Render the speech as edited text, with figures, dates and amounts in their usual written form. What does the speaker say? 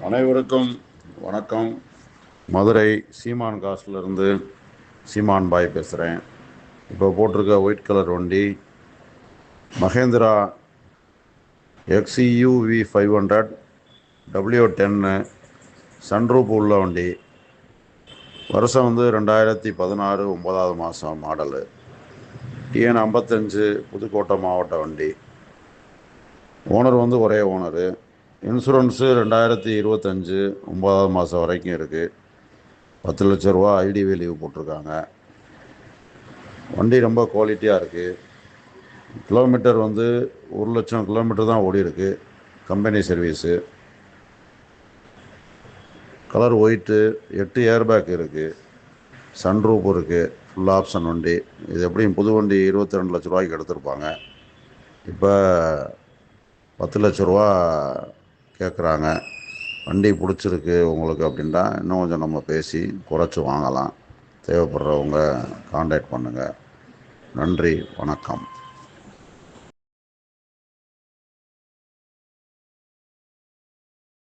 அனைவருக்கும் வணக்கம். மதுரை சீமான் காசுலேருந்து சீமான் பாய் பேசுகிறேன். இப்போ போட்டிருக்க ஒயிட் கலர் வண்டி மகேந்திரா XUV 500 W10 சன்ரூப் உள்ள வண்டி. வருஷம் 2016 9வது மாதம் மாடலு. TN 55 புதுக்கோட்டை மாவட்ட வண்டி. ஓனர் ஒரே ஓனரு. இன்சூரன்ஸு 2025 9வது மாதம் வரைக்கும் இருக்குது. 10 லட்ச ரூபா ஐடிவி லீவ் போட்டிருக்காங்க. வண்டி ரொம்ப குவாலிட்டியாக இருக்குது. கிலோமீட்டர் 1,00,000 கிலோமீட்டர் தான் ஓடி இருக்கு. Company service. Colour white. 8 airbag இருக்குது. சன்ரூப் இருக்குது. ஃபுல் ஆப்ஷன் வண்டி. இது எப்படியும் புது வண்டி 22 லட்ச ரூபாய்க்கு எடுத்திருப்பாங்க. இப்போ 10 லட்ச ரூபா கேட்குறாங்க. வண்டி பிடிச்சிருக்கு உங்களுக்கு அப்படின்ட்டா இன்னும் கொஞ்சம் நம்ம பேசி குறைச்சி வாங்கலாம். தேவைப்படுறவங்க கான்டாக்ட் பண்ணுங்கள். நன்றி, வணக்கம்.